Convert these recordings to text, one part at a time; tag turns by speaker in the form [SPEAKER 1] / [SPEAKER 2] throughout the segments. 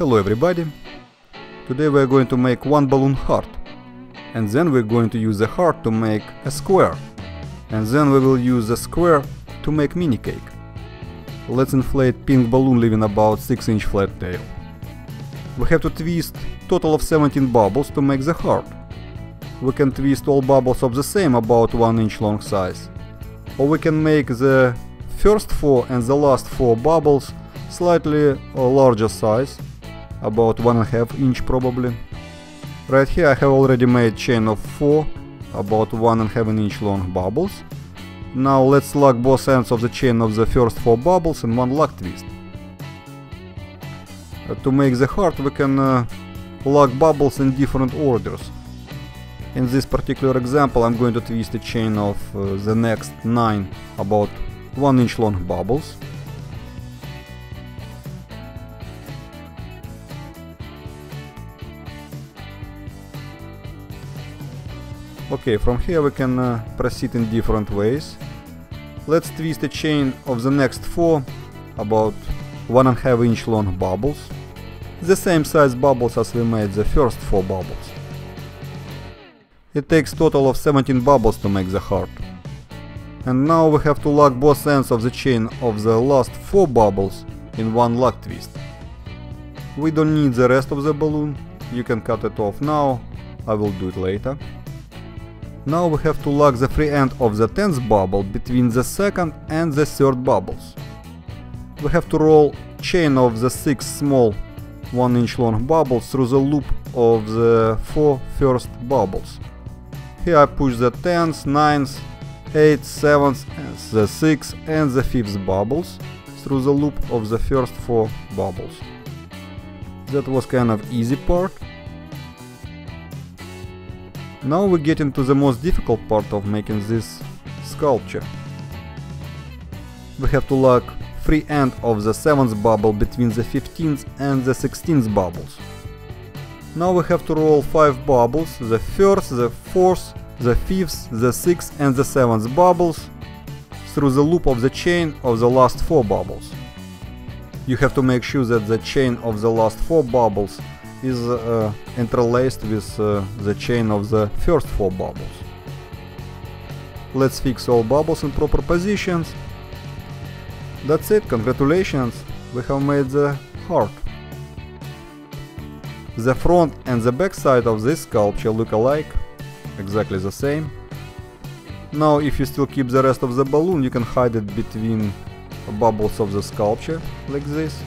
[SPEAKER 1] Hello everybody! Today we are going to make one balloon heart, and then we're going to use the heart to make a square, and then we will use the square to make mini cake. Let's inflate pink balloon leaving about 6-inch flat tail. We have to twist total of 17 bubbles to make the heart. We can twist all bubbles of the same about 1-inch long size, or we can make the first 4 and the last 4 bubbles slightly larger size, about 1.5 inch probably. Right here I have already made chain of 4 about 1.5 inch long bubbles. Now let's lock both ends of the chain of the first 4 bubbles in one lock twist. To make the heart we can lock bubbles in different orders. In this particular example I'm going to twist a chain of the next 9 about 1-inch long bubbles. Okay, from here we can proceed in different ways. Let's twist a chain of the next 4 about 1.5 inch long bubbles, the same size bubbles as we made the first 4 bubbles. It takes total of 17 bubbles to make the heart. And now we have to lock both ends of the chain of the last 4 bubbles in one lock twist. We don't need the rest of the balloon, you can cut it off now, I will do it later. Now we have to lock the free end of the 10th bubble between the second and the third bubbles. We have to roll chain of the 6 small 1-inch long bubbles through the loop of the 4 first bubbles. Here I push the 10th, 9th, 8th, 7th, the 6th and the 5th bubbles through the loop of the first 4 bubbles. That was kind of easy part. Now we get into the most difficult part of making this sculpture. We have to lock free end of the 7th bubble between the 15th and the 16th bubbles. Now we have to roll 5 bubbles, the 1st, the 4th, the 5th, the 6th and the 7th bubbles through the loop of the chain of the last 4 bubbles. You have to make sure that the chain of the last 4 bubbles is interlaced with the chain of the first 4 bubbles. Let's fix all bubbles in proper positions. That's it, congratulations, we have made the heart. The front and the back side of this sculpture look alike, exactly the same. Now if you still keep the rest of the balloon, you can hide it between bubbles of the sculpture, like this.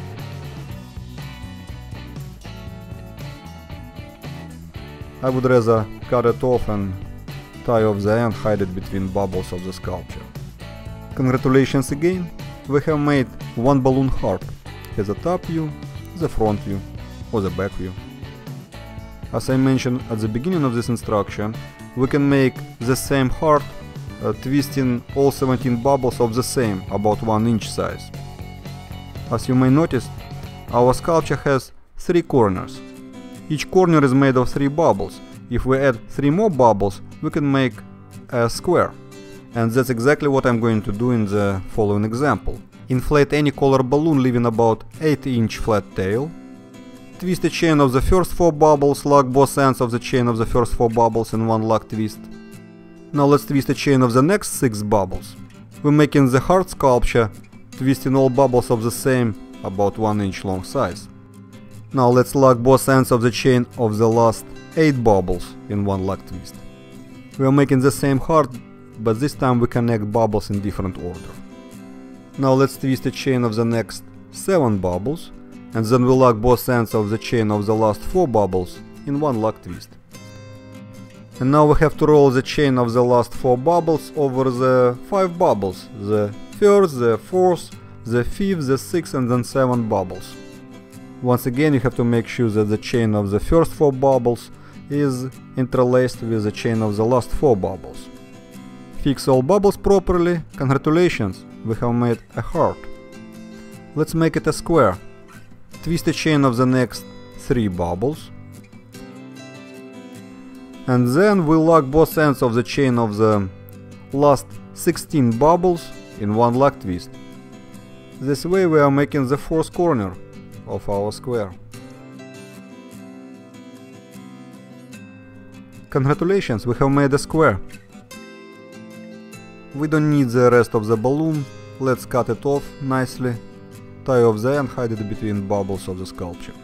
[SPEAKER 1] I would rather cut it off and tie off the end, hide it between bubbles of the sculpture. Congratulations again, we have made one balloon heart. Has a top view, the front view or the back view. As I mentioned at the beginning of this instruction, we can make the same heart twisting all 17 bubbles of the same, about 1-inch size. As you may notice, our sculpture has 3 corners. Each corner is made of 3 bubbles. If we add 3 more bubbles, we can make a square. And that's exactly what I'm going to do in the following example. Inflate any color balloon leaving about 8-inch flat tail. Twist a chain of the first 4 bubbles, lock both ends of the chain of the first 4 bubbles in one lock twist. Now let's twist a chain of the next 6 bubbles. We're making the heart sculpture, twisting all bubbles of the same, about 1-inch long size. Now let's lock both ends of the chain of the last 8 bubbles in one lock twist. We are making the same heart, but this time we connect bubbles in different order. Now let's twist a chain of the next 7 bubbles, and then we lock both ends of the chain of the last 4 bubbles in one lock twist. And now we have to roll the chain of the last 4 bubbles over the 5 bubbles, the 1st, the 4th, the 5th, the 6th and then 7 bubbles. Once again you have to make sure that the chain of the first 4 bubbles is interlaced with the chain of the last 4 bubbles. Fix all bubbles properly, congratulations, we have made a heart. Let's make it a square. Twist a chain of the next 3 bubbles. And then we lock both ends of the chain of the last 16 bubbles in one lock twist. This way we are making the fourth corner of our square. Congratulations, we have made a square. We don't need the rest of the balloon, let's cut it off nicely, tie off the end, hide it between bubbles of the sculpture.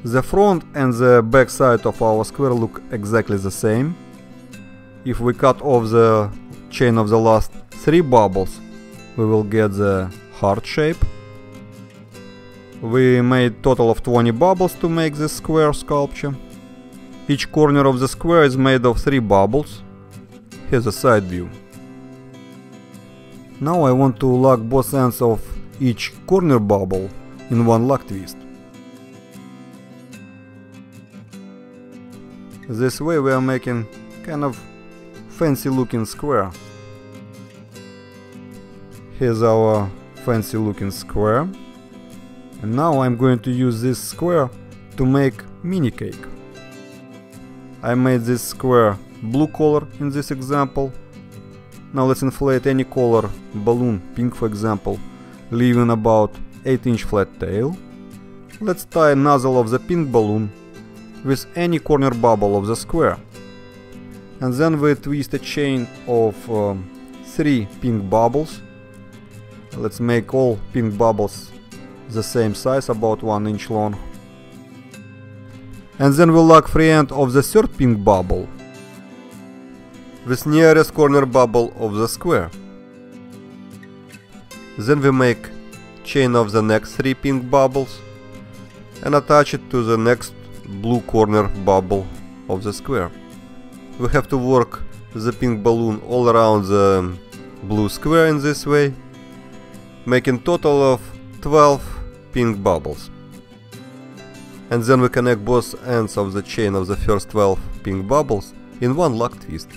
[SPEAKER 1] The front and the back side of our square look exactly the same. If we cut off the chain of the last 3 bubbles, we will get the heart shape. We made total of 20 bubbles to make this square sculpture. Each corner of the square is made of 3 bubbles. Here's a side view. Now I want to lock both ends of each corner bubble in one lock twist. This way we are making kind of fancy looking square. Here's our fancy looking square. And now I'm going to use this square to make mini cake. I made this square blue color in this example. Now let's inflate any color balloon, pink for example, leaving about 8-inch flat tail. Let's tie a nozzle of the pink balloon with any corner bubble of the square. And then we twist a chain of 3 pink bubbles. Let's make all pink bubbles the same size, about 1 inch long. And then we'll lock free end of the 3rd pink bubble with nearest corner bubble of the square. Then we make chain of the next 3 pink bubbles and attach it to the next blue corner bubble of the square. We have to work the pink balloon all around the blue square in this way, making total of 12 pink bubbles. And then we connect both ends of the chain of the first 12 pink bubbles in one lock twist.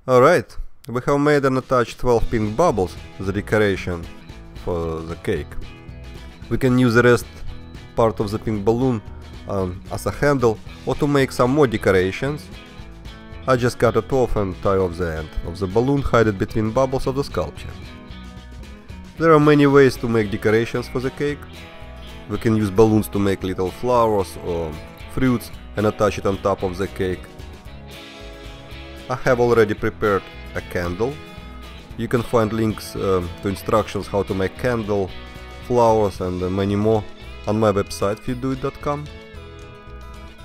[SPEAKER 1] Alright, we have made and attached 12 pink bubbles, the decoration for the cake. We can use the rest part of the pink balloon as a handle or to make some more decorations. I just cut it off and tie off the end of the balloon, hide it between bubbles of the sculpture. There are many ways to make decorations for the cake. We can use balloons to make little flowers or fruits and attach it on top of the cake. I have already prepared a candle. You can find links to instructions how to make candle, flowers and many more on my website feeddoit.com.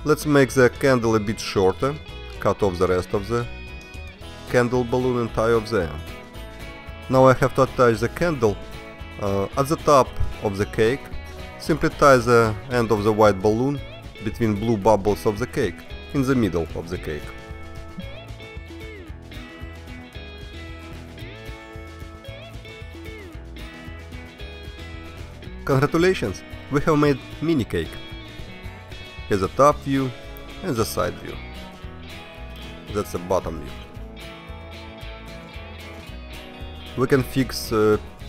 [SPEAKER 1] Let's make the candle a bit shorter, cut off the rest of the candle balloon and tie off the end. Now I have to attach the candle at the top of the cake. Simply tie the end of the white balloon between blue bubbles of the cake, in the middle of the cake. Congratulations, we have made mini cake. Here's the top view and the side view. That's the bottom view. We can fix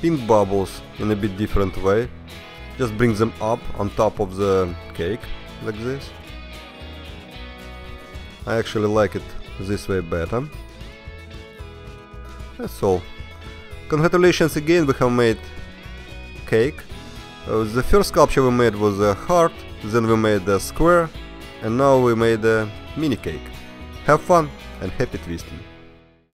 [SPEAKER 1] pink bubbles in a bit different way. Just bring them up on top of the cake, like this. I actually like it this way better. That's all. Congratulations again, we have made cake. The first sculpture we made was a heart, then we made a square, and now we made a mini cake. Have fun and happy twisting!